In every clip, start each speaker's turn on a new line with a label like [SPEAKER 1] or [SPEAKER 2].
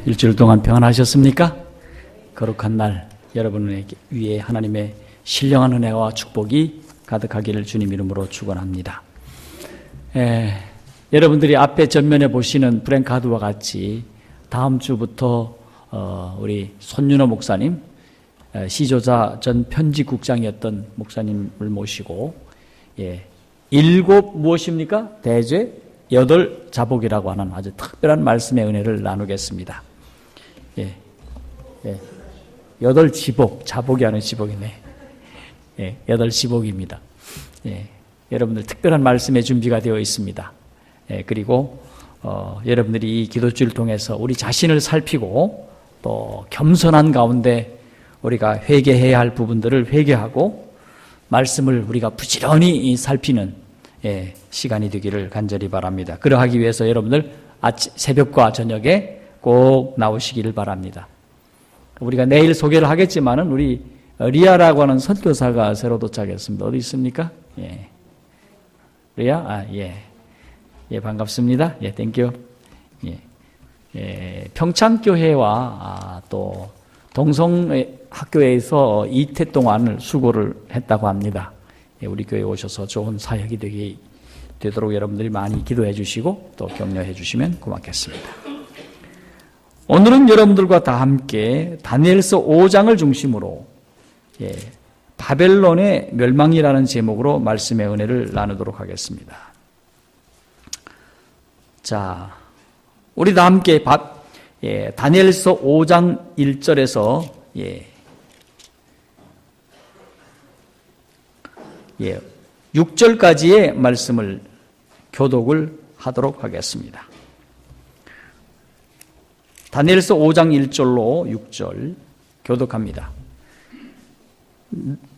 [SPEAKER 1] 일주일 동안 평안하셨습니까? 거룩한 날 여러분에게 위에 하나님의 신령한 은혜와 축복이 가득하기를 주님 이름으로 축원합니다. 여러분들이 앞에 전면에 보시는 프랭카드와 같이 다음 주부터 우리 손윤호 목사님, 시조자 전 편집국장이었던 목사님을 모시고 7 무엇입니까? 대죄 8 자복이라고 하는 아주 특별한 말씀의 은혜를 나누겠습니다. 8 지복, 자복이 아닌 지복이네. 8 지복입니다. 여러분들 특별한 말씀의 준비가 되어 있습니다. 그리고 여러분들이 이 기도주를 통해서 우리 자신을 살피고 또 겸손한 가운데 우리가 회개해야 할 부분들을 회개하고 말씀을 우리가 부지런히 살피는 시간이 되기를 간절히 바랍니다. 그러하기 위해서 여러분들 새벽과 저녁에 꼭 나오시기를 바랍니다. 우리가 내일 소개를 하겠지만은 우리 리아라고 하는 선교사가 새로 도착했습니다. 어디 있습니까? 리아? 반갑습니다. 땡큐. 평창교회와 또 동성학교에서 이태 동안을 수고를 했다고 합니다. 우리 교회에 오셔서 좋은 사역이 되도록 여러분들이 많이 기도해 주시고 또 격려해 주시면 고맙겠습니다. 오늘은 여러분들과 다 함께 다니엘서 5장을 중심으로 바벨론의 멸망이라는 제목으로 말씀의 은혜를 나누도록 하겠습니다. 자, 우리 다 함께 다니엘서 5장 1절에서 6절까지의 말씀을 교독을 하도록 하겠습니다. 다니엘서 5장 1절로 6절 교독합니다.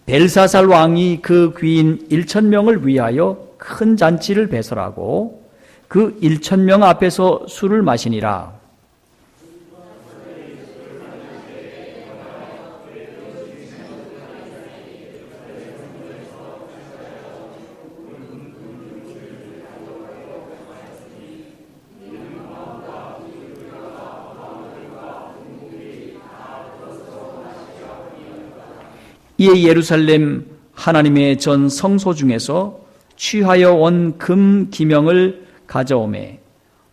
[SPEAKER 1] 벨사살 왕이 그 귀인 1,000명을 위하여 큰 잔치를 배설하고 그 1,000명 앞에서 술을 마시니라. 이에 예루살렘 하나님의 전 성소 중에서 취하여 온 금 기명을 가져오매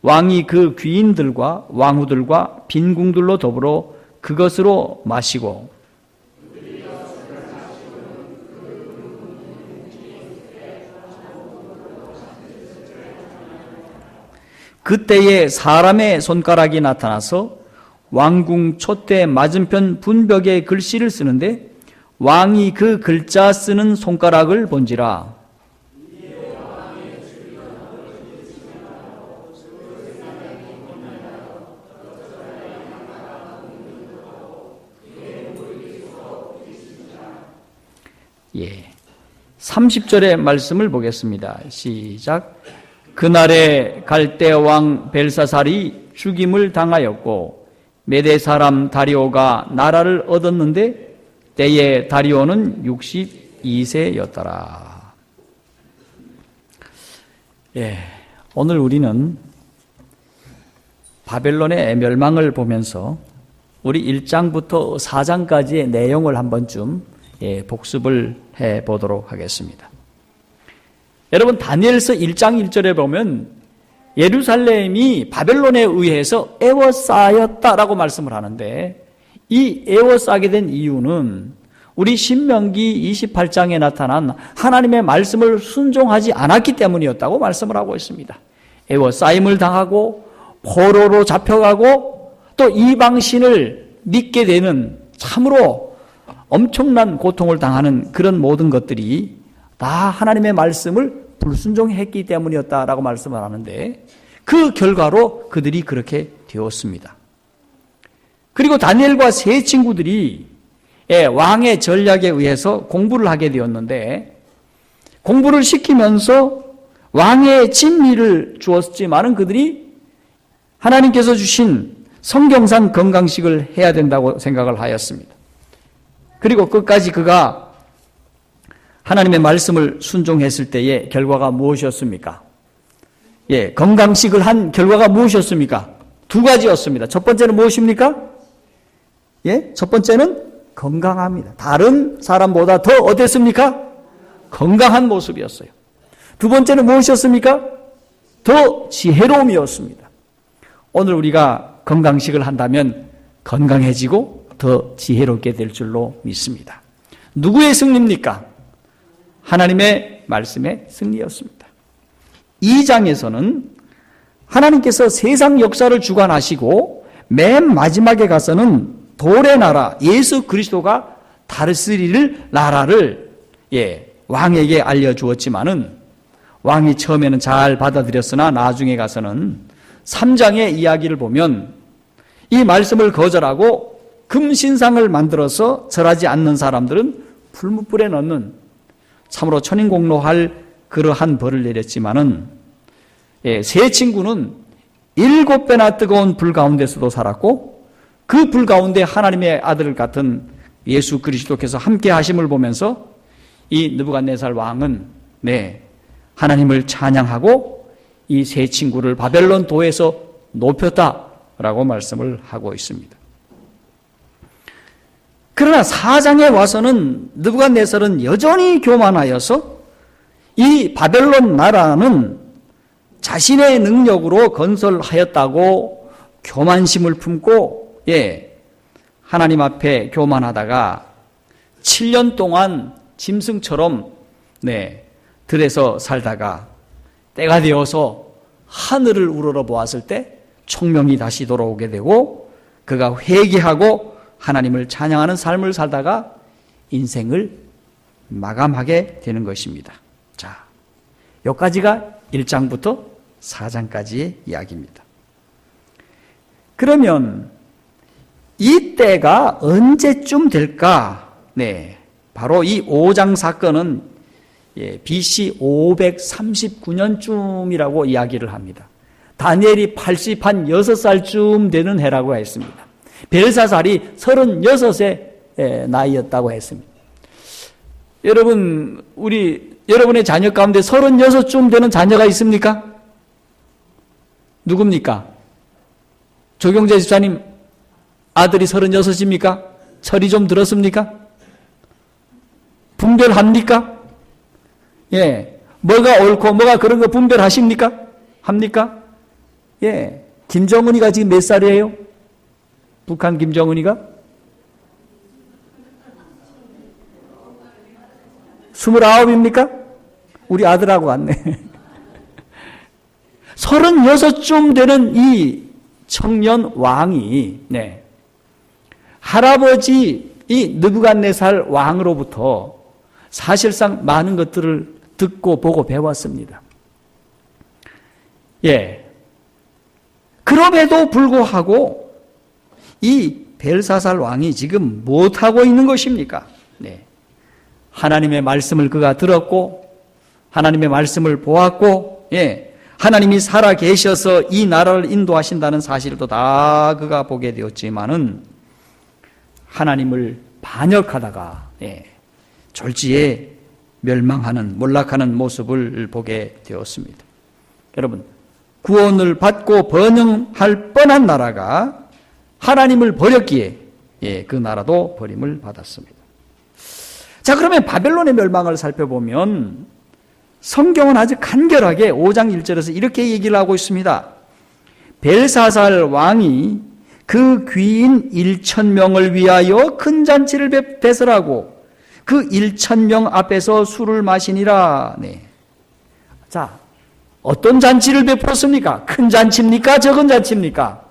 [SPEAKER 1] 왕이 그 귀인들과 왕후들과 빈궁들로 더불어 그것으로 마시고 그때에 사람의 손가락이 나타나서 왕궁 촛대 맞은편 분벽에 글씨를 쓰는데 왕이 그 글자 쓰는 손가락을 본지라. 예, 30절의 말씀을 보겠습니다. 시작. 그날에 갈대 왕 벨사살이 죽임을 당하였고 메대 사람 다리오가 나라를 얻었는데 때에 다리오는 62세였더라. 오늘 우리는 바벨론의 멸망을 보면서 우리 1장부터 4장까지의 내용을 한 번쯤 복습을 해보도록 하겠습니다. 여러분, 다니엘서 1장 1절에 보면 예루살렘이 바벨론에 의해서 에워싸였다라고 말씀을 하는데 이 에워싸게 된 이유는 우리 신명기 28장에 나타난 하나님의 말씀을 순종하지 않았기 때문이었다고 말씀을 하고 있습니다. 에워싸임을 당하고 포로로 잡혀가고 또 이방신을 믿게 되는 참으로 엄청난 고통을 당하는 그런 모든 것들이 다 하나님의 말씀을 불순종했기 때문이었다라고 말씀을 하는데 그 결과로 그들이 그렇게 되었습니다. 그리고 다니엘과 세 친구들이 왕의 전략에 의해서 공부를 하게 되었는데 공부를 시키면서 왕의 진리를 주었지만은 그들이 하나님께서 주신 성경상 건강식을 해야 된다고 생각을 하였습니다. 그리고 끝까지 그가 하나님의 말씀을 순종했을 때의 결과가 무엇이었습니까? 건강식을 한 결과가 무엇이었습니까? 두 가지였습니다. 첫 번째는 무엇입니까? 예? 첫 번째는 건강합니다. 다른 사람보다 더 어땠습니까? 건강한 모습이었어요. 두 번째는 무엇이었습니까? 더 지혜로움이었습니다. 오늘 우리가 건강식을 한다면 건강해지고 더 지혜롭게 될 줄로 믿습니다. 누구의 승리입니까? 하나님의 말씀의 승리였습니다. 2장에서는 하나님께서 세상 역사를 주관하시고 맨 마지막에 가서는 돌의 나라 예수 그리스도가 다스릴 나라를 왕에게 알려주었지만은 왕이 처음에는 잘 받아들였으나 나중에 가서는 3장의 이야기를 보면 이 말씀을 거절하고 금신상을 만들어서 절하지 않는 사람들은 풀무불에 넣는 참으로 천인공노할 그러한 벌을 내렸지만은 세 친구는 7배나 뜨거운 불 가운데서도 살았고 그 불 가운데 하나님의 아들 같은 예수 그리스도께서 함께 하심을 보면서 이 느부갓네살 왕은 하나님을 찬양하고 이 세 친구를 바벨론 도에서 높였다라고 말씀을 하고 있습니다. 그러나 4장에 와서는 느부갓네살은 여전히 교만하여서 이 바벨론 나라는 자신의 능력으로 건설하였다고 교만심을 품고 하나님 앞에 교만하다가 7년 동안 짐승처럼 들에서 살다가 때가 되어서 하늘을 우러러 보았을 때 총명이 다시 돌아오게 되고 그가 회개하고 하나님을 찬양하는 삶을 살다가 인생을 마감하게 되는 것입니다. 자, 여기까지가 1장부터 4장까지의 이야기입니다. 그러면 이 때가 언제쯤 될까? 바로 이 5장 사건은 BC 539년쯤이라고 이야기를 합니다. 다니엘이 86살쯤 되는 해라고 했습니다. 벨사살이 36의 나이였다고 했습니다. 여러분, 여러분의 자녀 가운데 36쯤 되는 자녀가 있습니까? 누굽니까? 조경재 집사님 아들이 36입니까? 철이 좀 들었습니까? 분별합니까? 뭐가 옳고 뭐가 그런 거 분별하십니까? 합니까? 김정은이가 지금 몇 살이에요? 북한 김정은이가? 29입니까? 우리 아들하고 같네. 36쯤 되는 이 청년 왕이 할아버지 이 느부갓네살 왕으로부터 사실상 많은 것들을 듣고 보고 배웠습니다. 그럼에도 불구하고 이 벨사살 왕이 지금 못하고 있는 것입니까? 하나님의 말씀을 그가 들었고 하나님의 말씀을 보았고 하나님이 살아 계셔서 이 나라를 인도하신다는 사실도 다 그가 보게 되었지만은 하나님을 반역하다가 졸지에 멸망하는 몰락하는 모습을 보게 되었습니다. 여러분, 구원을 받고 번영할 뻔한 나라가 하나님을 버렸기에 그 나라도 버림을 받았습니다. 자, 그러면 바벨론의 멸망을 살펴보면 성경은 아주 간결하게 5장 1절에서 이렇게 얘기를 하고 있습니다. 벨사살 왕이 그 귀인 1,000명을 위하여 큰 잔치를 배설하고 그 1,000명 앞에서 술을 마시니라. 자, 어떤 잔치를 베풀었습니까? 큰 잔치입니까? 적은 잔치입니까?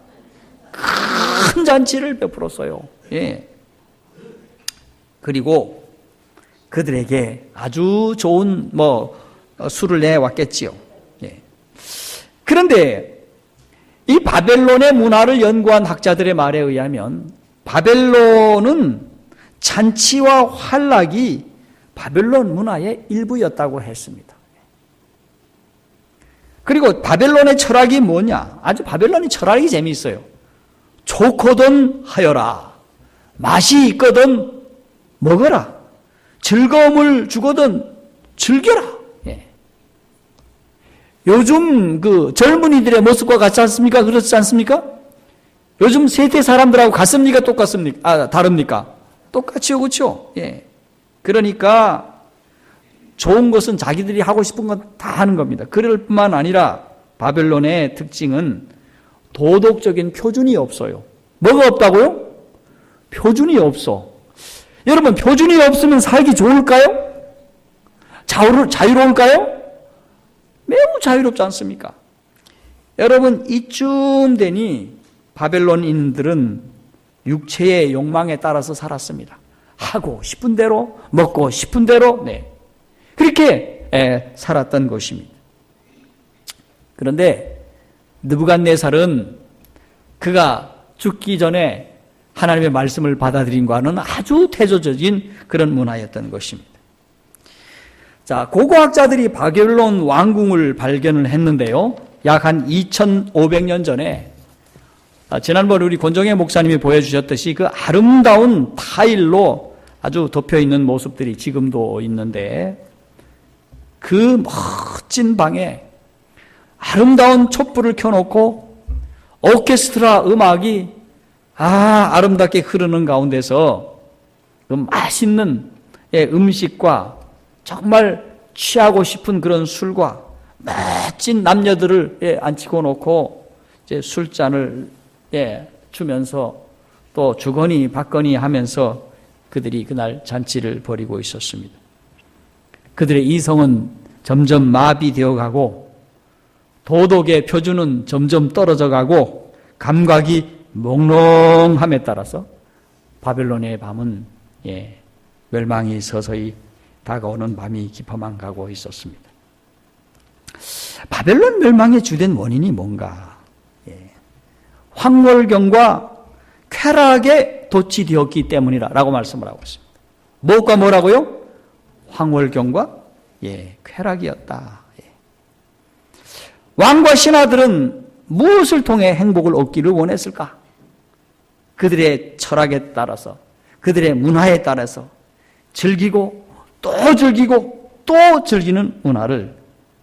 [SPEAKER 1] 큰 잔치를 베풀었어요. 그리고 그들에게 아주 좋은 술을 내왔겠지요. 그런데 이 바벨론의 문화를 연구한 학자들의 말에 의하면 바벨론은 잔치와 환락이 바벨론 문화의 일부였다고 했습니다. 그리고 바벨론의 철학이 뭐냐? 아주 바벨론의 철학이 재미있어요. 좋거든 하여라. 맛이 있거든 먹어라. 즐거움을 주거든 즐겨라. 요즘 그 젊은이들의 모습과 같지 않습니까? 그렇지 않습니까? 요즘 세대 사람들하고 같습니까? 똑같습니까? 다릅니까? 똑같이요, 그렇죠? 예. 그러니까 좋은 것은 자기들이 하고 싶은 건 다 하는 겁니다. 그럴 뿐만 아니라 바벨론의 특징은 도덕적인 표준이 없어요. 뭐가 없다고요? 표준이 없어. 여러분, 표준이 없으면 살기 좋을까요? 자유로울까요? 매우 자유롭지 않습니까? 여러분, 이쯤 되니 바벨론인들은 육체의 욕망에 따라서 살았습니다. 하고 싶은 대로, 먹고 싶은 대로, 그렇게 살았던 것입니다. 그런데 느부갓네살은 그가 죽기 전에 하나님의 말씀을 받아들인 과는 아주 태조적인 그런 문화였던 것입니다. 자, 고고학자들이 바벨론 왕궁을 발견을 했는데요. 약 한 2500년 전에 지난번에 우리 권정혜 목사님이 보여주셨듯이 그 아름다운 타일로 아주 덮여있는 모습들이 지금도 있는데 그 멋진 방에 아름다운 촛불을 켜놓고 오케스트라 음악이 아름답게 흐르는 가운데서 그 맛있는 음식과 정말 취하고 싶은 그런 술과 멋진 남녀들을 앉히고 놓고 이제 술잔을 주면서 또 주거니 받거니 하면서 그들이 그날 잔치를 벌이고 있었습니다. 그들의 이성은 점점 마비되어 가고 도덕의 표준은 점점 떨어져 가고 감각이 몽롱함에 따라서 바벨론의 밤은 멸망이 서서히 다가오는 밤이 깊어만 가고 있었습니다. 바벨론 멸망의 주된 원인이 뭔가? 황홀경과 쾌락에 도취되었기 때문이라고 말씀을 하고 있습니다. 무엇과 뭐라고요? 황홀경과 쾌락이었다. 왕과 신하들은 무엇을 통해 행복을 얻기를 원했을까? 그들의 철학에 따라서, 그들의 문화에 따라서 즐기고 또 즐기고 또 즐기는 문화를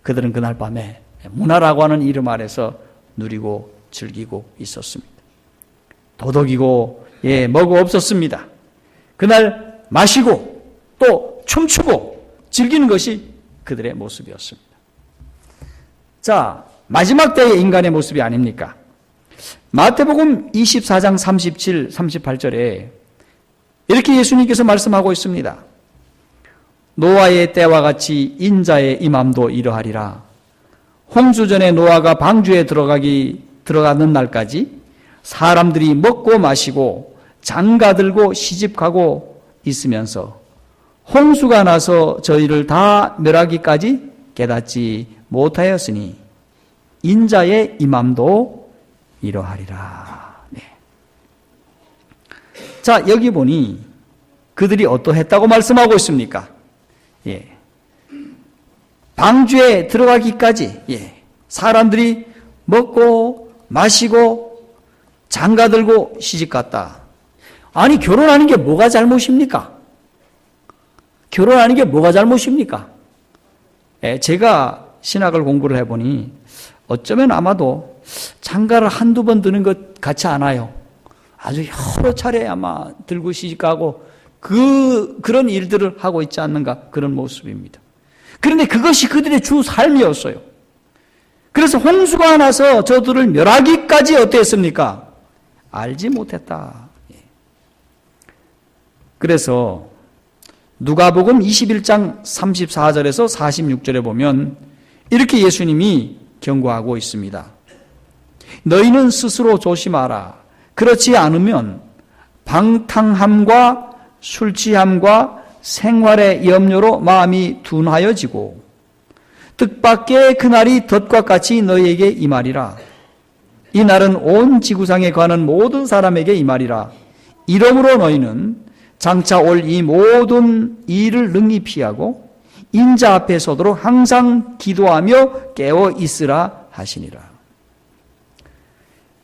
[SPEAKER 1] 그들은 그날 밤에 문화라고 하는 이름 아래서 누리고 즐기고 있었습니다. 도덕이고 뭐가 없었습니다. 그날 마시고 또 춤추고 즐기는 것이 그들의 모습이었습니다. 자, 마지막 때의 인간의 모습이 아닙니까? 마태복음 24장 37, 38절에 이렇게 예수님께서 말씀하고 있습니다. 노아의 때와 같이 인자의 임함도 이러하리라. 홍수전에 노아가 방주에 들어가는 날까지 사람들이 먹고 마시고 장가들고 시집가고 있으면서 홍수가 나서 저희를 다 멸하기까지 깨닫지 못하였으니 인자의 임함도 이러하리라. 자, 여기 보니 그들이 어떠했다고 말씀하고 있습니까? 방주에 들어가기까지 사람들이 먹고 마시고 장가들고 시집갔다. 아니, 결혼하는 게 뭐가 잘못입니까? 결혼하는 게 뭐가 잘못입니까? 제가 신학을 공부를 해보니 어쩌면 아마도 장가를 한두 번 드는 것 같지 않아요. 아주 여러 차례 아마 들고 시집가고 그런 일들을 하고 있지 않는가, 그런 모습입니다. 그런데 그것이 그들의 주 삶이었어요. 그래서 홍수가 나서 저들을 멸하기까지 어땠습니까? 알지 못했다. 그래서 누가복음 21장 34절에서 46절에 보면 이렇게 예수님이 경고하고 있습니다. 너희는 스스로 조심하라. 그렇지 않으면 방탕함과 술 취함과 생활의 염려로 마음이 둔하여지고 뜻밖의 그날이 덫과 같이 너희에게 임하리라. 이 날은 온 지구상에 관한 모든 사람에게 임하리라. 이러므로 너희는 장차 올 이 모든 일을 능히 피하고 인자 앞에 서도록 항상 기도하며 깨어 있으라 하시니라.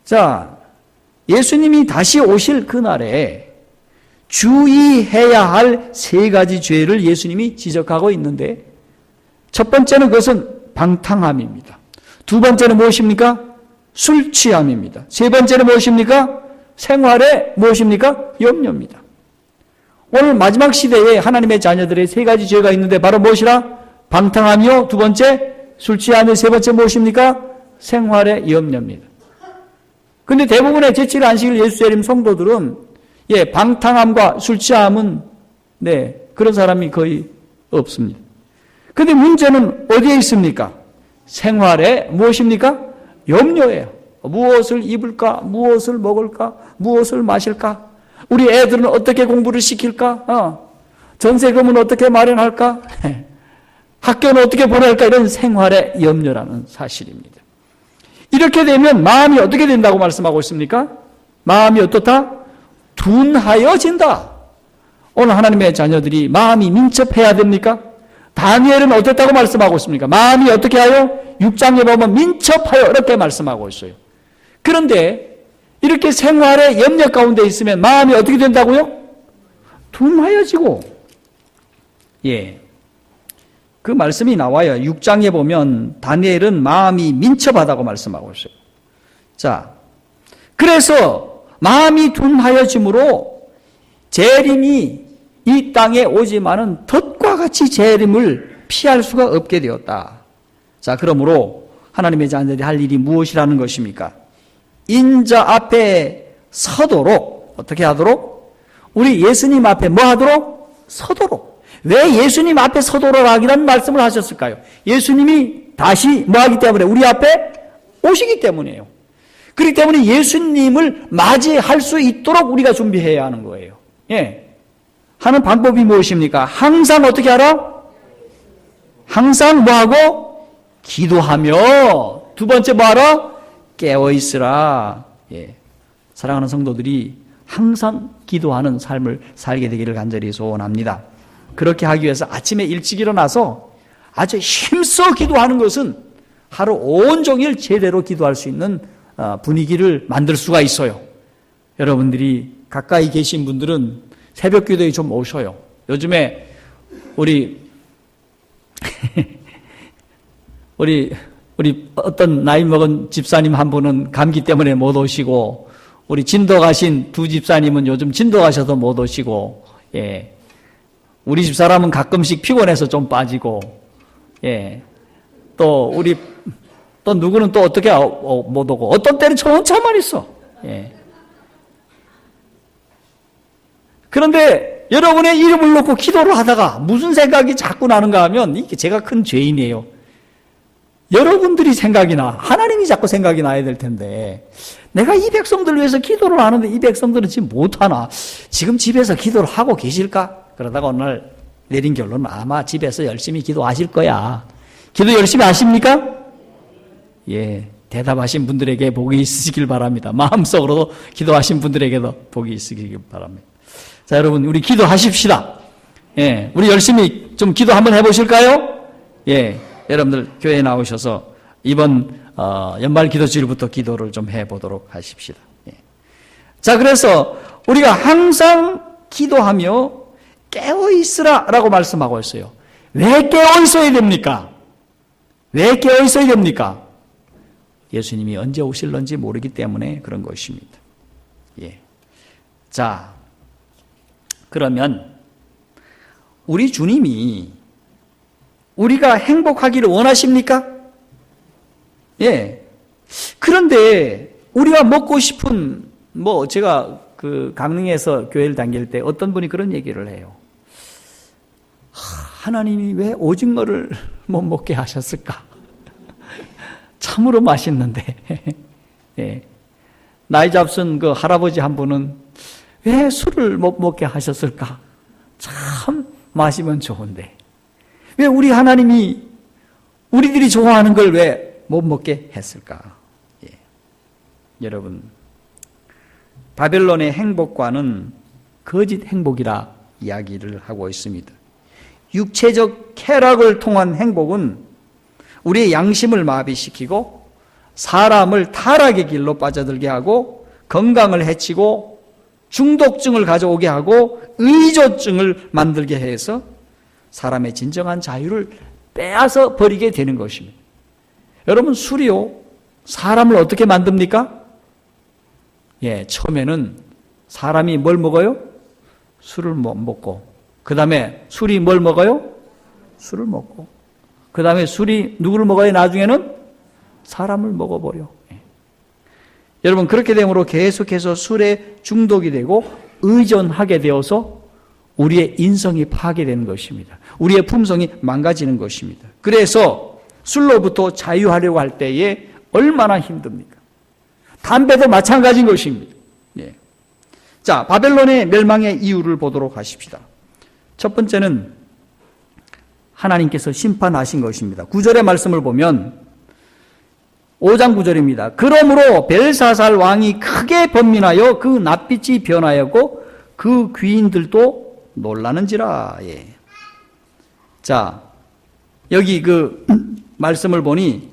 [SPEAKER 1] 자, 예수님이 다시 오실 그날에 주의해야 할 세 가지 죄를 예수님이 지적하고 있는데, 첫 번째는 그것은 방탕함입니다. 두 번째는 무엇입니까? 술 취함입니다. 세 번째는 무엇입니까? 생활의 무엇입니까? 염려입니다. 오늘 마지막 시대에 하나님의 자녀들의 세 가지 죄가 있는데 바로 무엇이라? 방탕하며, 두 번째 술 취하며, 세 번째 무엇입니까? 생활의 염려입니다. 근데 대부분의 제7일 안식일 예수재림 성도들은 방탕함과 술 취함은 그런 사람이 거의 없습니다. 근데 문제는 어디에 있습니까? 생활에 무엇입니까? 염려예요. 무엇을 입을까? 무엇을 먹을까? 무엇을 마실까? 우리 애들은 어떻게 공부를 시킬까? 전세금은 어떻게 마련할까? 학교는 어떻게 보낼까? 이런 생활의 염려라는 사실입니다. 이렇게 되면 마음이 어떻게 된다고 말씀하고 있습니까? 마음이 어떻다? 둔하여진다. 오늘 하나님의 자녀들이 마음이 민첩해야 됩니까? 다니엘은 어땠다고 말씀하고 있습니까? 마음이 어떻게 하여? 6장에 보면 민첩하여 이렇게 말씀하고 있어요. 그런데 이렇게 생활의 염려 가운데 있으면 마음이 어떻게 된다고요? 둔하여지고, 그 말씀이 나와요. 6장에 보면 다니엘은 마음이 민첩하다고 말씀하고 있어요. 자, 그래서 마음이 둔하여짐으로 재림이 이 땅에 오지만은 덫과 같이 재림을 피할 수가 없게 되었다. 자, 그러므로 하나님의 자녀들이 할 일이 무엇이라는 것입니까? 인자 앞에 서도록, 어떻게 하도록? 우리 예수님 앞에 뭐 하도록? 서도록. 왜 예수님 앞에 서도록 하기라는 말씀을 하셨을까요? 예수님이 다시 뭐 하기 때문에? 우리 앞에 오시기 때문이에요. 그렇기 때문에 예수님을 맞이할 수 있도록 우리가 준비해야 하는 거예요. 하는 방법이 무엇입니까? 항상 어떻게 하라? 항상 뭐하고? 기도하며, 두 번째 뭐하라? 깨어있으라. 사랑하는 성도들이 항상 기도하는 삶을 살게 되기를 간절히 소원합니다. 그렇게 하기 위해서 아침에 일찍 일어나서 아주 힘써 기도하는 것은 하루 온종일 제대로 기도할 수 있는 분위기를 만들 수가 있어요. 여러분들이 가까이 계신 분들은 새벽 기도에 좀 오셔요. 요즘에 우리 어떤 나이 먹은 집사님 한 분은 감기 때문에 못 오시고, 우리 진도 가신 두 집사님은 요즘 진도 가셔서 못 오시고, 우리 집사람은 가끔씩 피곤해서 좀 빠지고, 또 누구는 또 어떻게 못 오고, 어떤 때는 저 혼자만 있어. 그런데 여러분의 이름을 놓고 기도를 하다가 무슨 생각이 자꾸 나는가 하면, 이게 제가 큰 죄인이에요. 여러분들이 생각이 나, 하나님이 자꾸 생각이 나야 될 텐데, 내가 이 백성들을 위해서 기도를 하는데 이 백성들은 지금 못하나? 지금 집에서 기도를 하고 계실까? 그러다가 어느 날 내린 결론은 아마 집에서 열심히 기도하실 거야. 기도 열심히 하십니까? 대답하신 분들에게 복이 있으시길 바랍니다. 마음속으로도 기도하신 분들에게도 복이 있으시길 바랍니다. 자, 여러분, 우리 기도하십시다. 우리 열심히 좀 기도 한번 해보실까요? 여러분들 교회에 나오셔서 이번 연말 기도주일부터 기도를 좀 해보도록 하십시다. 자, 그래서 우리가 항상 기도하며 깨어있으라 라고 말씀하고 있어요. 왜 깨어있어야 됩니까? 왜 깨어있어야 됩니까? 예수님이 언제 오실런지 모르기 때문에 그런 것입니다. 자, 그러면 우리 주님이 우리가 행복하기를 원하십니까? 그런데 우리가 먹고 싶은, 제가 강릉에서 교회를 다닐 때 어떤 분이 그런 얘기를 해요. 하나님이 왜 오징어를 못 먹게 하셨을까? 참으로 맛있는데. 나이 잡순 그 할아버지 한 분은 왜 술을 못 먹게 하셨을까? 참 마시면 좋은데. 왜 우리 하나님이 우리들이 좋아하는 걸 왜 못 먹게 했을까? 여러분, 바벨론의 행복과는 거짓 행복이라 이야기를 하고 있습니다. 육체적 쾌락을 통한 행복은 우리의 양심을 마비시키고 사람을 타락의 길로 빠져들게 하고 건강을 해치고 중독증을 가져오게 하고 의존증을 만들게 해서 사람의 진정한 자유를 빼앗아 버리게 되는 것입니다. 여러분, 술이요, 사람을 어떻게 만듭니까? 처음에는 사람이 뭘 먹어요? 술을 먹고, 그 다음에 술이 뭘 먹어요? 술을 먹고, 그 다음에 술이 누구를 먹어요? 나중에는 사람을 먹어버려. 여러분, 그렇게 됨으로 계속해서 술에 중독이 되고 의존하게 되어서 우리의 인성이 파괴되는 것입니다. 우리의 품성이 망가지는 것입니다. 그래서 술로부터 자유하려고 할 때에 얼마나 힘듭니까? 담배도 마찬가지인 것입니다. 자, 바벨론의 멸망의 이유를 보도록 하십시다. 첫 번째는 하나님께서 심판하신 것입니다. 9절의 말씀을 보면 5장 9절입니다. 그러므로 벨사살 왕이 크게 번민하여 그 낯빛이 변하였고 그 귀인들도 놀라는지라. 자, 여기 그 말씀을 보니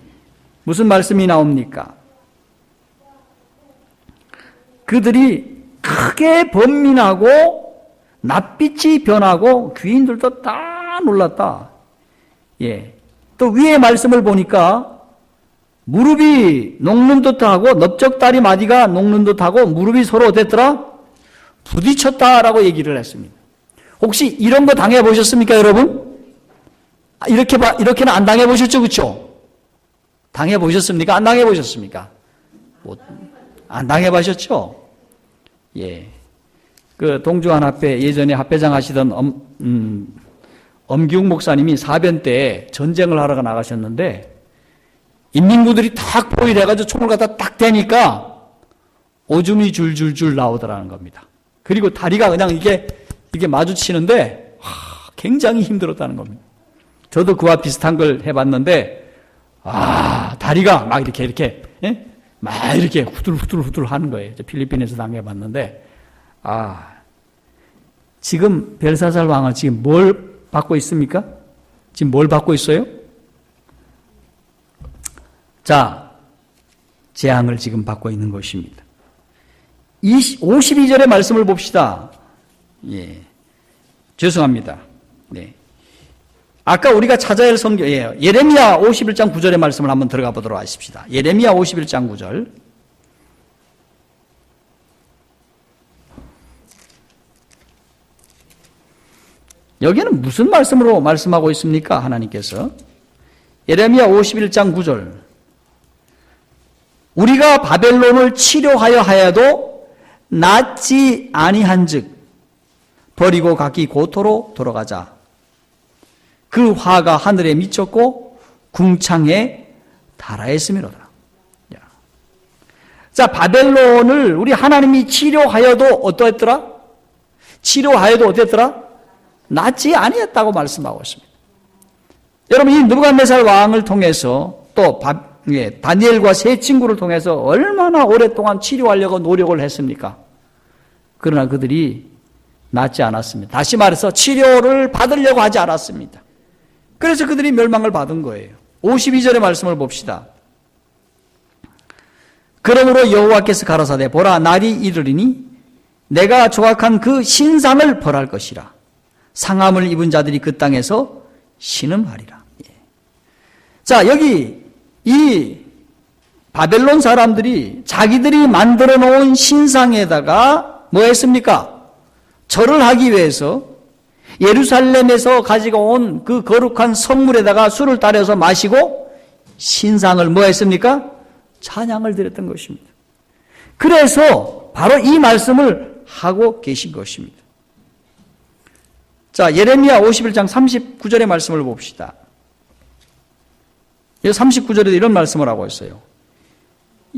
[SPEAKER 1] 무슨 말씀이 나옵니까? 그들이 크게 번민하고 낯빛이 변하고 귀인들도 다 놀랐다. 또 위에 말씀을 보니까 무릎이 녹는 듯하고 넓적다리 마디가 녹는 듯하고 무릎이 서로 어땠더라? 부딪혔다라고 얘기를 했습니다. 혹시 이런 거 당해보셨습니까, 여러분? 이렇게는 안 당해보셨죠, 그렇죠? 당해보셨습니까? 안 당해보셨습니까? 안 당해보셨죠? 그 동주한 합회, 예전에 합회장 하시던 엄기웅 목사님이 사변 때 전쟁을 하러 나가셨는데 인민군들이 탁 포위돼가지고 총을 갖다 딱 대니까 오줌이 줄줄줄 나오더라는 겁니다. 그리고 다리가 그냥 이게 마주치는데 굉장히 힘들었다는 겁니다. 저도 그와 비슷한 걸 해봤는데 다리가 막 이렇게 막 이렇게 후들후들 하는 거예요. 필리핀에서 당해봤는데 지금 벨사살 왕은 지금 뭘 받고 있습니까? 지금 뭘 받고 있어요? 자, 재앙을 지금 받고 있는 것입니다. 52절의 말씀을 봅시다. 죄송합니다. 아까 우리가 찾아야 할 성경이에요. 예레미야 51장 9절의 말씀을 한번 들어가 보도록 하십시다. 예레미야 51장 9절. 여기는 무슨 말씀으로 말씀하고 있습니까? 하나님께서. 예레미야 51장 9절. 우리가 바벨론을 치료하여 하여도 낫지 아니한즉 버리고 각기 고토로 돌아가자. 그 화가 하늘에 미쳤고 궁창에 달하였음이로다. 자, 바벨론을 우리 하나님이 치료하여도 어떠했더라? 치료하여도 어땠더라? 낫지 아니했다고 말씀하고 있습니다. 여러분, 이 느부갓네살 왕을 통해서 또 다니엘과 세 친구를 통해서 얼마나 오랫동안 치료하려고 노력을 했습니까? 그러나 그들이 낫지 않았습니다. 다시 말해서 치료를 받으려고 하지 않았습니다. 그래서 그들이 멸망을 받은 거예요. 52절의 말씀을 봅시다. 그러므로 여호와께서 가라사대 보라 날이 이르리니 내가 조각한 그 신상을 벌할 것이라. 상함을 입은 자들이 그 땅에서 신음하리라. 자, 여기 이 바벨론 사람들이 자기들이 만들어 놓은 신상에다가 뭐 했습니까? 절을 하기 위해서 예루살렘에서 가지고 온 그 거룩한 성물에다가 술을 따려서 마시고 신상을 뭐 했습니까? 찬양을 드렸던 것입니다. 그래서 바로 이 말씀을 하고 계신 것입니다. 자, 예레미야 51장 39절의 말씀을 봅시다. 39절에도 이런 말씀을 하고 있어요.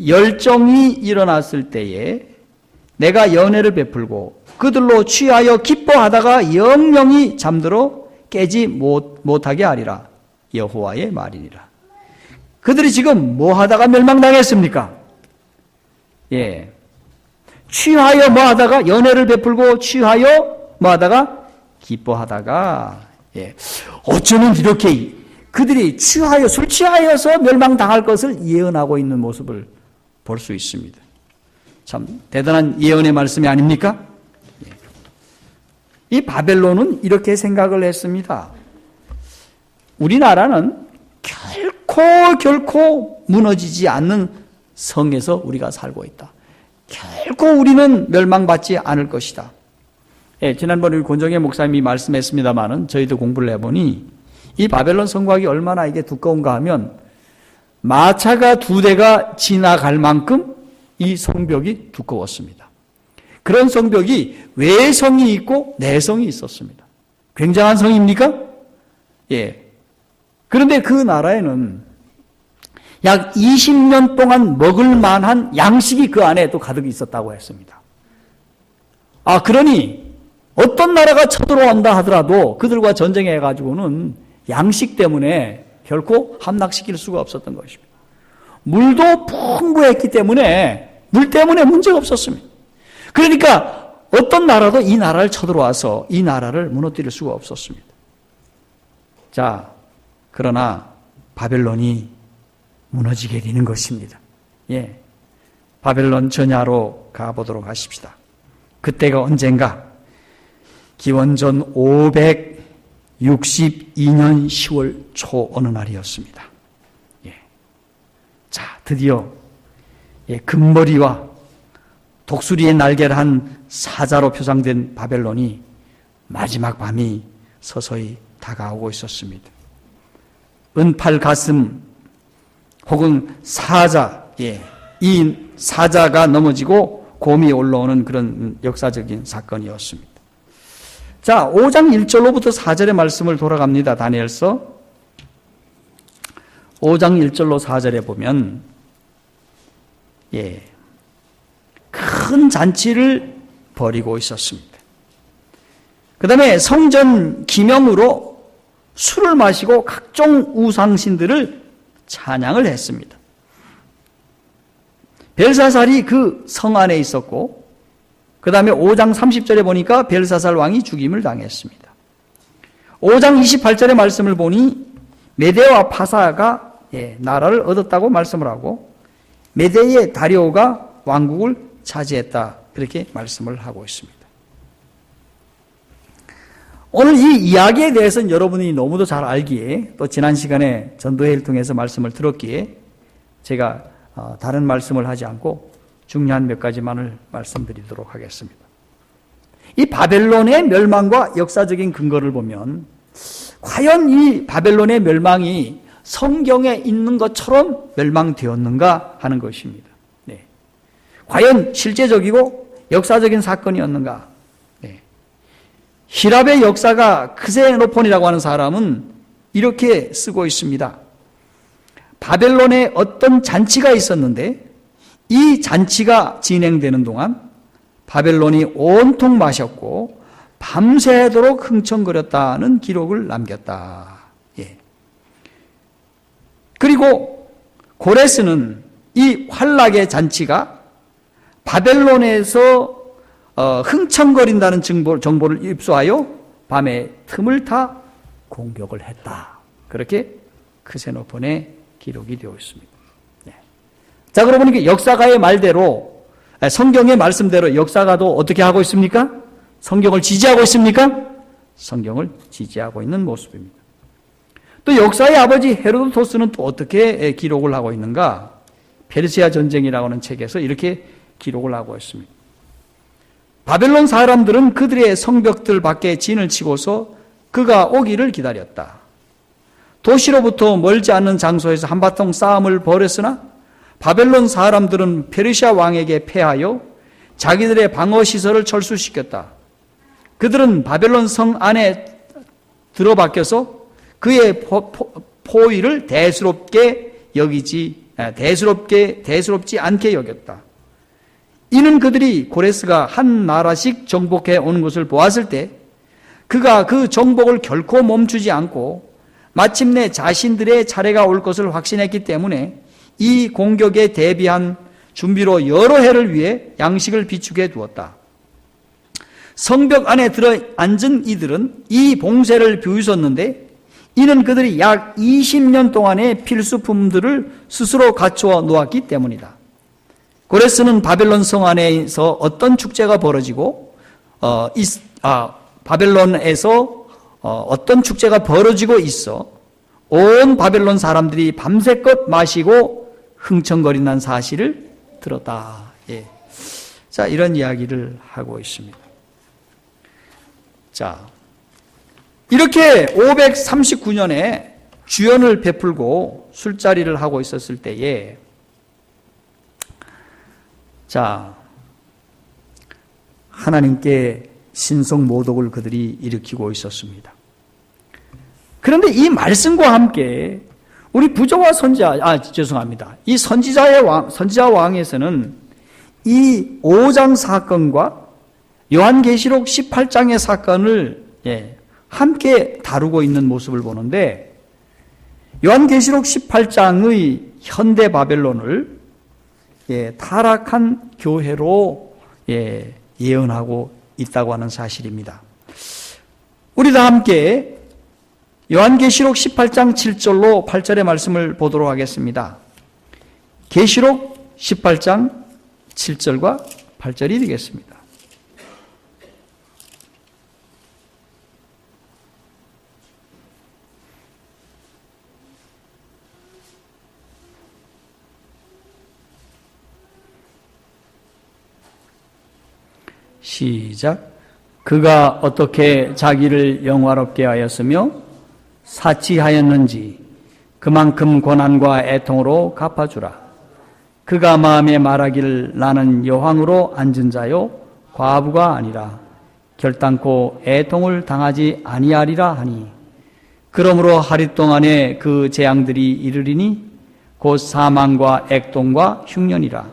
[SPEAKER 1] 열정이 일어났을 때에 내가 연회를 베풀고 그들로 취하여 기뻐하다가 영영이 잠들어 깨지 못하게 하리라. 여호와의 말이니라. 그들이 지금 뭐 하다가 멸망당했습니까? 취하여 뭐 하다가 연회를 베풀고 취하여 뭐 하다가 기뻐하다가 어쩌면 이렇게 그들이 술 취하여서 멸망당할 것을 예언하고 있는 모습을 볼 수 있습니다. 참 대단한 예언의 말씀이 아닙니까? 이 바벨론은 이렇게 생각을 했습니다. 우리나라는 결코 무너지지 않는 성에서 우리가 살고 있다. 결코 우리는 멸망받지 않을 것이다. 예, 지난번에 우리 권정혜 목사님이 말씀했습니다마는 저희도 공부를 해보니 이 바벨론 성곽이 얼마나 이게 두꺼운가 하면 마차가 2대가 지나갈 만큼 이 성벽이 두꺼웠습니다. 그런 성벽이 외성이 있고 내성이 있었습니다. 굉장한 성입니까? 예. 그런데 그 나라에는 약 20년 동안 먹을 만한 양식이 그 안에 또 가득 있었다고 했습니다. 그러니 어떤 나라가 쳐들어온다 하더라도 그들과 전쟁해가지고는 양식 때문에 결코 함락시킬 수가 없었던 것입니다. 물도 풍부했기 때문에 물 때문에 문제가 없었습니다. 그러니까 어떤 나라도 이 나라를 쳐들어와서 이 나라를 무너뜨릴 수가 없었습니다. 자, 그러나 바벨론이 무너지게 되는 것입니다. 예, 바벨론 전야로 가보도록 하십시다. 그때가 언젠가 기원전 562년 10월 초 어느 날이었습니다. 예. 자, 드디어 금머리와 독수리의 날개를 한 사자로 표상된 바벨론이 마지막 밤이 서서히 다가오고 있었습니다. 은팔 가슴 혹은 사자, 이 사자가 넘어지고 곰이 올라오는 그런 역사적인 사건이었습니다. 자, 5장 1절로부터 4절의 말씀을 돌아갑니다. 다니엘서 5장 1절로 4절에 보면 큰 잔치를 벌이고 있었습니다. 그 다음에 성전 기명으로 술을 마시고 각종 우상신들을 찬양을 했습니다. 벨사살이 그 성 안에 있었고 그 다음에 5장 30절에 보니까 벨사살 왕이 죽임을 당했습니다. 5장 28절의 말씀을 보니 메데와 파사가 나라를 얻었다고 말씀을 하고 메데의 다리오가 왕국을 차지했다, 그렇게 말씀을 하고 있습니다. 오늘 이 이야기에 대해서는 여러분이 너무도 잘 알기에 또 지난 시간에 전도회를 통해서 말씀을 들었기에 제가 다른 말씀을 하지 않고 중요한 몇 가지만을 말씀드리도록 하겠습니다. 이 바벨론의 멸망과 역사적인 근거를 보면 과연 이 바벨론의 멸망이 성경에 있는 것처럼 멸망되었는가 하는 것입니다. 네. 과연 실제적이고 역사적인 사건이었는가? 네. 히랍의 역사가 크세노폰이라고 하는 사람은 이렇게 쓰고 있습니다. 바벨론에 어떤 잔치가 있었는데 이 잔치가 진행되는 동안 바벨론이 온통 마셨고 밤새도록 흥청거렸다는 기록을 남겼다. 예. 그리고 고레스는 이 환락의 잔치가 바벨론에서 흥청거린다는 정보를 입수하여 밤에 틈을 타 공격을 했다. 그렇게 크세노폰의 기록이 되어 있습니다. 네. 자, 그러고 보니까 역사가의 말대로, 성경의 말씀대로 역사가도 어떻게 하고 있습니까? 성경을 지지하고 있습니까? 성경을 지지하고 있는 모습입니다. 또 역사의 아버지 헤로도토스는 또 어떻게 기록을 하고 있는가? 페르시아 전쟁이라고 하는 책에서 이렇게 기록을 하고 있습니다. 바벨론 사람들은 그들의 성벽들 밖에 진을 치고서 그가 오기를 기다렸다. 도시로부터 멀지 않는 장소에서 한바탕 싸움을 벌였으나 바벨론 사람들은 페르시아 왕에게 패하여 자기들의 방어시설을 철수시켰다. 그들은 바벨론 성 안에 들어박혀서 그의 포위를 대수롭지 않게 여겼다. 이는 그들이 고레스가 한 나라씩 정복해 오는 것을 보았을 때 그가 그 정복을 결코 멈추지 않고 마침내 자신들의 차례가 올 것을 확신했기 때문에 이 공격에 대비한 준비로 여러 해를 위해 양식을 비축해 두었다. 성벽 안에 들어 앉은 이들은 이 봉쇄를 비웃었는데 이는 그들이 약 20년 동안의 필수품들을 스스로 갖추어 놓았기 때문이다. 고레스는 바벨론 성 안에서 어떤 축제가 벌어지고 바벨론에서 어떤 축제가 벌어지고 있어 온 바벨론 사람들이 밤새껏 마시고 흥청거린다는 사실을 들었다. 예. 자, 이런 이야기를 하고 있습니다. 자, 이렇게 539년에 주연을 베풀고 술자리를 하고 있었을 때에, 자, 하나님께 신성 모독을 그들이 일으키고 있었습니다. 그런데 이 말씀과 함께 우리 부조와 이 선지자 왕에서는 이 5장 사건과 요한계시록 18장의 사건을 함께 다루고 있는 모습을 보는데, 요한계시록 18장의 현대 바벨론을 타락한 교회로 예언하고 있다고 하는 사실입니다. 우리 다 함께 요한계시록 18장 7절로 8절의 말씀을 보도록 하겠습니다. 계시록 18장 7절과 8절이 되겠습니다. 시작. 그가 어떻게 자기를 영화롭게 하였으며 사치하였는지 그만큼 고난과 애통으로 갚아주라. 그가 마음에 말하기를 나는 여왕으로 앉은 자요 과부가 아니라 결단코 애통을 당하지 아니하리라 하니, 그러므로 하루 동안에 그 재앙들이 이르리니 곧 사망과 액동과 흉년이라.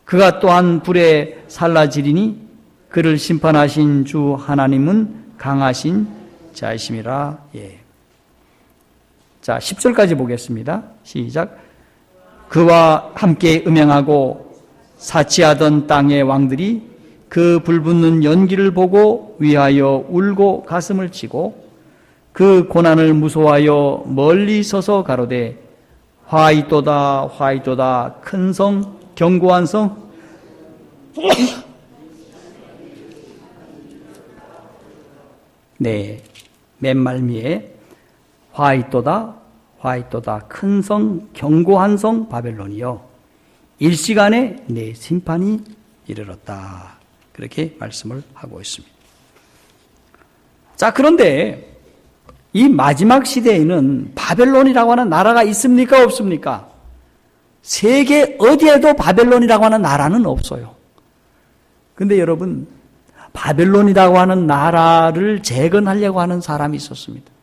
[SPEAKER 1] 그가 또한 불에 살라지리니 그를 심판하신 주 하나님은 강하신 자이심이라. 자, 10절까지 보겠습니다. 시작. 그와 함께 음행하고 사치하던 땅의 왕들이 그 불붙는 연기를 보고 위하여 울고 가슴을 치고 그 고난을 무서워하여 멀리 서서 가로되 화이도다 화이도다 큰 성 견고한 성 네, 맨 말미에 화이도다 화이도다 큰 성 견고한 성 바벨론이여 일시간에 내 심판이 이르렀다. 그렇게 말씀을 하고 있습니다. 자, 그런데 이 마지막 시대에는 바벨론이라고 하는 나라가 있습니까? 없습니까? 세계 어디에도 바벨론이라고 하는 나라는 없어요. 근데 여러분, 바벨론이라고 하는 나라를 재건하려고 하는 사람이 있었습니다.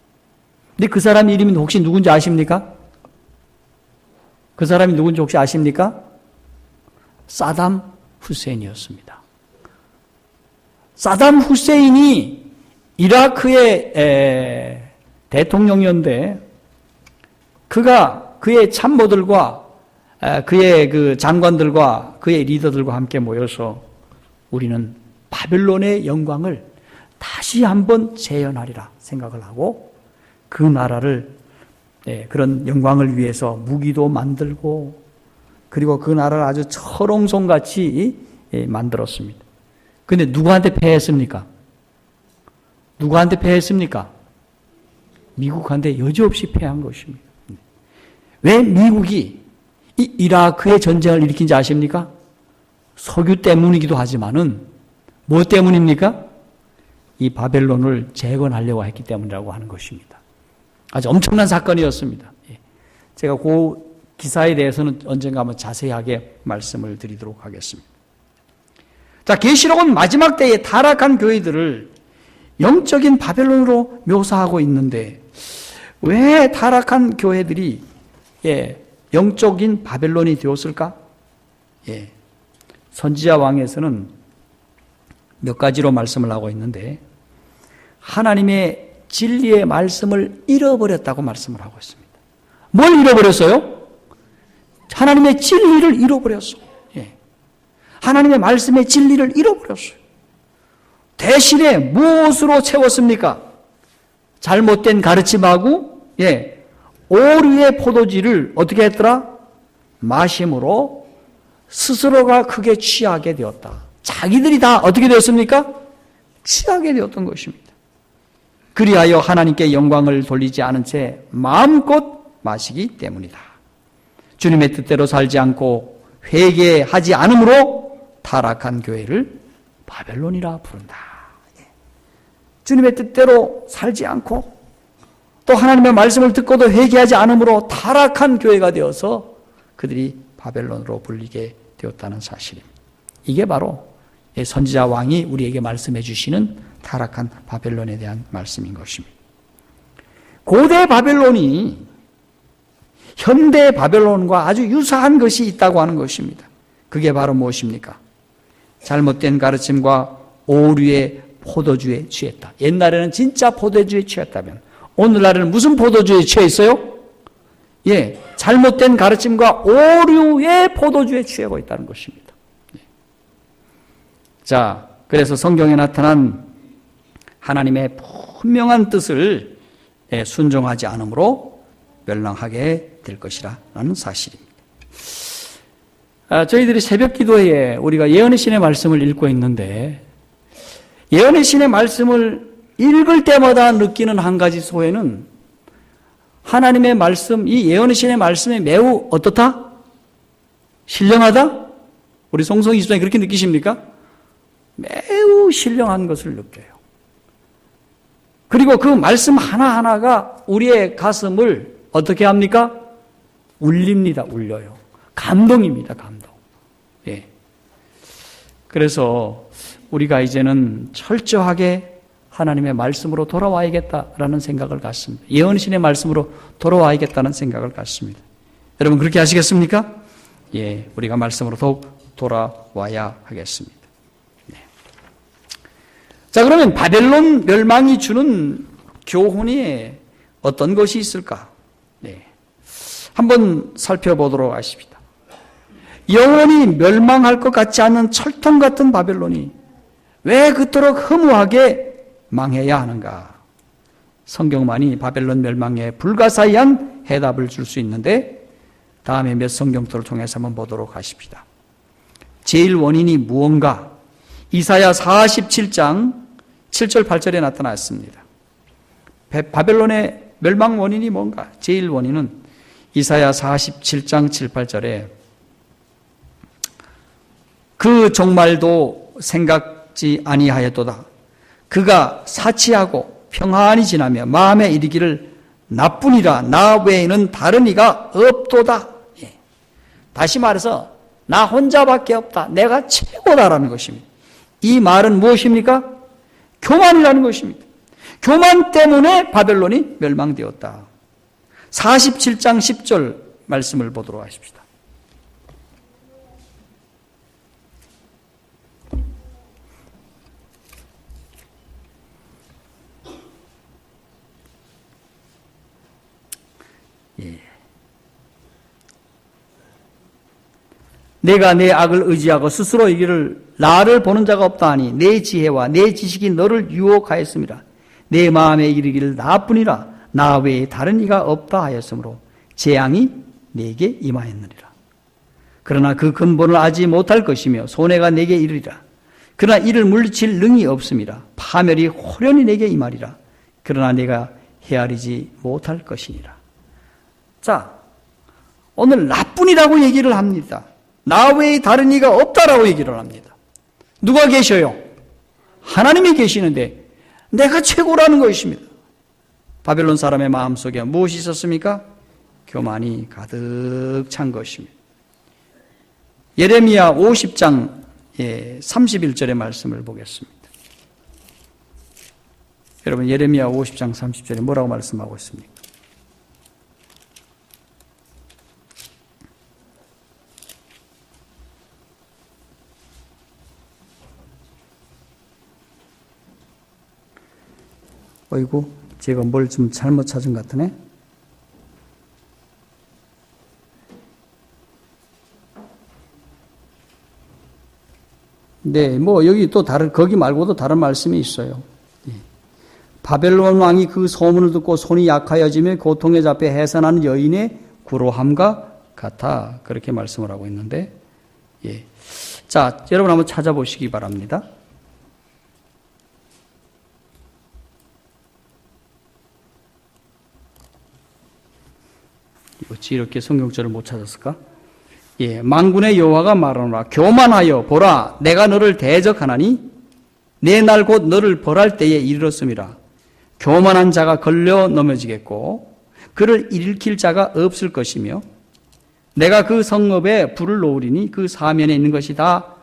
[SPEAKER 1] 근데 그 사람 이름이 혹시 누군지 아십니까? 그 사람이 누군지 혹시 아십니까? 사담 후세인이었습니다. 사담 후세인이 이라크의 대통령이었는데, 그가 그의 참모들과 그의 그 장관들과 그의 리더들과 함께 모여서 우리는 바벨론의 영광을 다시 한번 재현하리라 생각을 하고, 그 나라를 그런 영광을 위해서 무기도 만들고, 그리고 그 나라를 아주 철옹성같이 만들었습니다. 근데 누구한테 패했습니까? 누구한테 패했습니까? 미국한테 여지없이 패한 것입니다. 왜 미국이 이 이라크의 전쟁을 일으킨지 아십니까? 석유 때문이기도 하지만은 뭐 때문입니까? 이 바벨론을 재건하려고 했기 때문이라고 하는 것입니다. 아주 엄청난 사건이었습니다. 제가 그 기사에 대해서는 언젠가 한번 자세하게 말씀을 드리도록 하겠습니다. 자, 계시록은 마지막 때에 타락한 교회들을 영적인 바벨론으로 묘사하고 있는데, 왜 타락한 교회들이 영적인 바벨론이 되었을까? 선지자 왕에서는 몇 가지로 말씀을 하고 있는데, 하나님의 진리의 말씀을 잃어버렸다고 말씀을 하고 있습니다. 뭘 잃어버렸어요? 하나님의 진리를 잃어버렸어. 하나님의 말씀의 진리를 잃어버렸어요. 대신에 무엇으로 채웠습니까? 잘못된 가르침하고 오류의 포도주를 어떻게 했더라? 마심으로 스스로가 크게 취하게 되었다. 자기들이 다 어떻게 되었습니까? 취하게 되었던 것입니다. 그리하여 하나님께 영광을 돌리지 않은 채 마음껏 마시기 때문이다. 주님의 뜻대로 살지 않고 회개하지 않으므로 타락한 교회를 바벨론이라 부른다. 주님의 뜻대로 살지 않고 또 하나님의 말씀을 듣고도 회개하지 않으므로 타락한 교회가 되어서 그들이 바벨론으로 불리게 되었다는 사실입니다. 이게 바로 선지자 왕이 우리에게 말씀해 주시는 타락한 바벨론에 대한 말씀인 것입니다. 고대 바벨론이 현대 바벨론과 아주 유사한 것이 있다고 하는 것입니다. 그게 바로 무엇입니까? 잘못된 가르침과 오류의 포도주에 취했다. 옛날에는 진짜 포도주에 취했다면 오늘날에는 무슨 포도주에 취해 있어요? 잘못된 가르침과 오류의 포도주에 취하고 있다는 것입니다. 자, 그래서 성경에 나타난 하나님의 분명한 뜻을 순종하지 않으므로 멸망하게 될 것이라는 사실입니다. 저희들이 새벽 기도에 우리가 예언의 신의 말씀을 읽고 있는데 예언의 신의 말씀을 읽을 때마다 느끼는 한 가지 소회는 하나님의 말씀, 이 예언의 신의 말씀이 매우 어떻다? 신령하다? 우리 송성희 집사님 그렇게 느끼십니까? 매우 신령한 것을 느껴요. 그리고 그 말씀 하나하나가 우리의 가슴을 어떻게 합니까? 울립니다. 울려요. 감동입니다. 감동. 그래서 우리가 이제는 철저하게 하나님의 말씀으로 돌아와야겠다라는 생각을 갖습니다. 예언신의 말씀으로 돌아와야겠다는 생각을 갖습니다. 여러분 그렇게 하시겠습니까? 우리가 말씀으로 더욱 돌아와야 하겠습니다. 자, 그러면 바벨론 멸망이 주는 교훈이 어떤 것이 있을까? 한번 살펴보도록 하십니다. 영원히 멸망할 것 같지 않은 철통 같은 바벨론이 왜 그토록 허무하게 망해야 하는가? 성경만이 바벨론 멸망에 불가사의한 해답을 줄 수 있는데 다음에 몇 성경들을 통해서 한번 보도록 하십니다. 제일 원인이 무언가? 이사야 47장 7절 8절에 나타났습니다. 바벨론의 멸망 원인이 뭔가? 제일 원인은 이사야 47장 7, 8절에 그 종말도 생각지 아니하였도다. 그가 사치하고 평안히 지나며 마음에 이르기를 나뿐이라 나 외에는 다른 이가 없도다. 다시 말해서 나 혼자밖에 없다. 내가 최고다라는 것입니다. 이 말은 무엇입니까? 교만이라는 것입니다. 교만 때문에 바벨론이 멸망되었다. 47장 10절 말씀을 보도록 하십시다. 내가 내 악을 의지하고 스스로 이기를 나를 보는 자가 없다 하니 내 지혜와 내 지식이 너를 유혹하였습니다. 내 마음에 이르기를 나뿐이라 나 외에 다른 이가 없다 하였으므로 재앙이 내게 임하였느니라. 그러나 그 근본을 알지 못할 것이며 손해가 내게 이르리라. 그러나 이를 물리칠 능이 없음이라. 파멸이 호련히 내게 임하리라. 그러나 내가 헤아리지 못할 것이니라. 자, 오늘 나뿐이라고 얘기를 합니다. 나 외에 다른 이가 없다라고 얘기를 합니다. 누가 계셔요? 하나님이 계시는데 내가 최고라는 것입니다. 바벨론 사람의 마음속에 무엇이 있었습니까? 교만이 가득 찬 것입니다. 예레미야 50장 31절의 말씀을 보겠습니다. 여러분 예레미야 50장 30절에 뭐라고 말씀하고 있습니까? 어이구, 제가 뭘 좀 잘못 찾은 것 같으네. 네, 뭐 여기 또 거기 말고도 다른 말씀이 있어요. 바벨론 왕이 그 소문을 듣고 손이 약하여지며 고통에 잡혀 해산하는 여인의 구로함과 같아. 그렇게 말씀을 하고 있는데, 자, 여러분 한번 찾아보시기 바랍니다. 어찌 이렇게 성경절을 못 찾았을까?
[SPEAKER 2] 만군의 여호와가 말하노라. 교만하여 보라, 내가 너를 대적하나니 내 날 곧 너를 벌할 때에 이르렀음이라. 교만한 자가 걸려 넘어지겠고 그를 일으킬 자가 없을 것이며 내가 그 성읍에 불을 놓으리니 그 사면에 있는 것이 다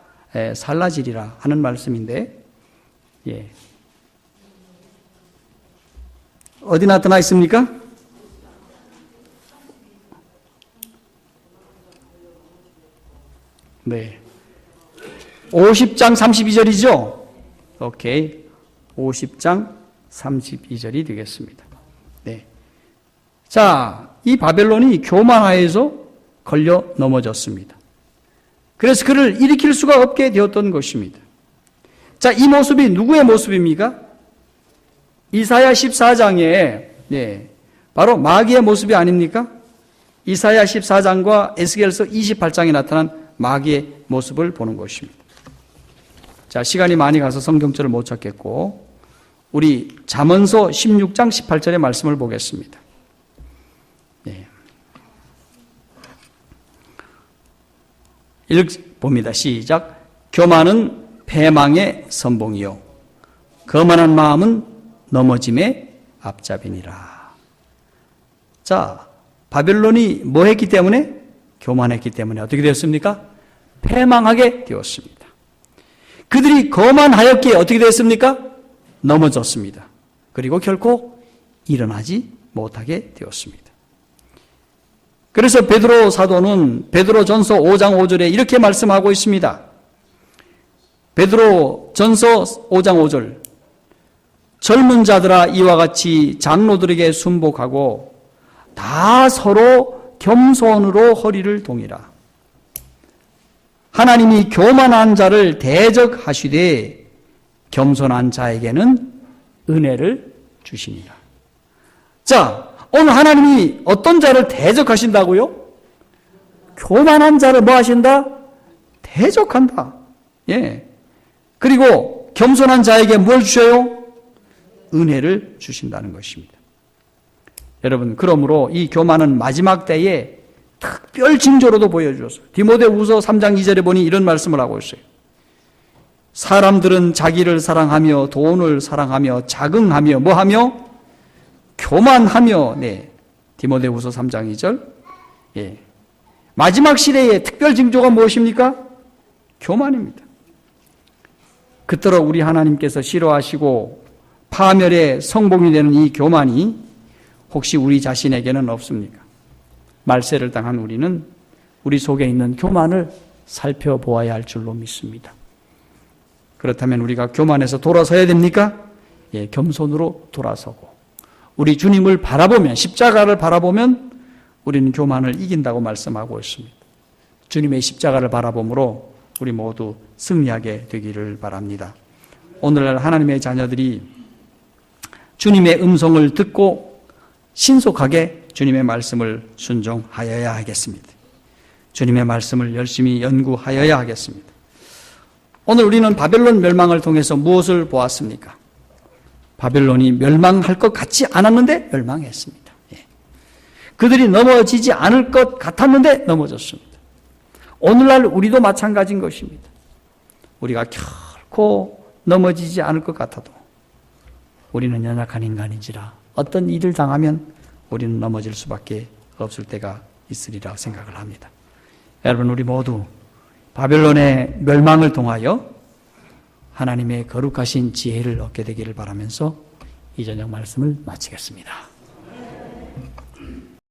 [SPEAKER 2] 살라지리라 하는 말씀인데, 어디 나타나 있습니까? 네. 50장 32절이죠? 오케이. 50장 32절이 되겠습니다. 네. 자, 이 바벨론이 교만하여서 걸려 넘어졌습니다. 그래서 그를 일으킬 수가 없게 되었던 것입니다. 자, 이 모습이 누구의 모습입니까? 이사야 14장에 바로 마귀의 모습이 아닙니까? 이사야 14장과 에스겔서 28장에 나타난 마귀의 모습을 보는 것입니다. 자, 시간이 많이 가서 성경절을 못 찾겠고 우리 잠언서 16장 18절의 말씀을 보겠습니다. 봅니다. 시작. 교만은 패망의 선봉이요 거만한 마음은 넘어짐의 앞잡이니라. 자, 바벨론이 뭐 했기 때문에? 교만했기 때문에 어떻게 되었습니까? 패망하게 되었습니다. 그들이 거만하였기에 어떻게 되었습니까? 넘어졌습니다. 그리고 결코 일어나지 못하게 되었습니다. 그래서 베드로 사도는 베드로전서 5장 5절에 이렇게 말씀하고 있습니다. 베드로전서 5장 5절. 젊은 자들아 이와 같이 장로들에게 순복하고 다 서로 겸손으로 허리를 동이라. 하나님이 교만한 자를 대적하시되 겸손한 자에게는 은혜를 주시니라. 자, 오늘 하나님이 어떤 자를 대적하신다고요? 교만한 자를 뭐 하신다? 대적한다. 그리고 겸손한 자에게 뭘 주셔요? 은혜를 주신다는 것입니다. 여러분, 그러므로 이 교만은 마지막 때에 특별 징조로도 보여주었어요. 디모데후서 3장 2절에 보니 이런 말씀을 하고 있어요. 사람들은 자기를 사랑하며 돈을 사랑하며 자긍하며 뭐하며? 교만하며. 디모데후서 3장 2절. 마지막 시대의 특별 징조가 무엇입니까? 교만입니다. 그토록 우리 하나님께서 싫어하시고 파멸의 성봉이 되는 이 교만이 혹시 우리 자신에게는 없습니까? 말세를 당한 우리는 우리 속에 있는 교만을 살펴보아야 할 줄로 믿습니다. 그렇다면 우리가 교만에서 돌아서야 됩니까? 겸손으로 돌아서고 우리 주님을 바라보면, 십자가를 바라보면 우리는 교만을 이긴다고 말씀하고 있습니다. 주님의 십자가를 바라봄으로 우리 모두 승리하게 되기를 바랍니다. 오늘날 하나님의 자녀들이 주님의 음성을 듣고 신속하게 주님의 말씀을 순종하여야 하겠습니다. 주님의 말씀을 열심히 연구하여야 하겠습니다. 오늘 우리는 바벨론 멸망을 통해서 무엇을 보았습니까? 바벨론이 멸망할 것 같지 않았는데 멸망했습니다. 그들이 넘어지지 않을 것 같았는데 넘어졌습니다. 오늘날 우리도 마찬가지인 것입니다. 우리가 결코 넘어지지 않을 것 같아도 우리는 연약한 인간인지라 어떤 일을 당하면 우리는 넘어질 수밖에 없을 때가 있으리라 생각을 합니다. 여러분, 우리 모두 바벨론의 멸망을 통하여 하나님의 거룩하신 지혜를 얻게 되기를 바라면서 이 저녁 말씀을 마치겠습니다.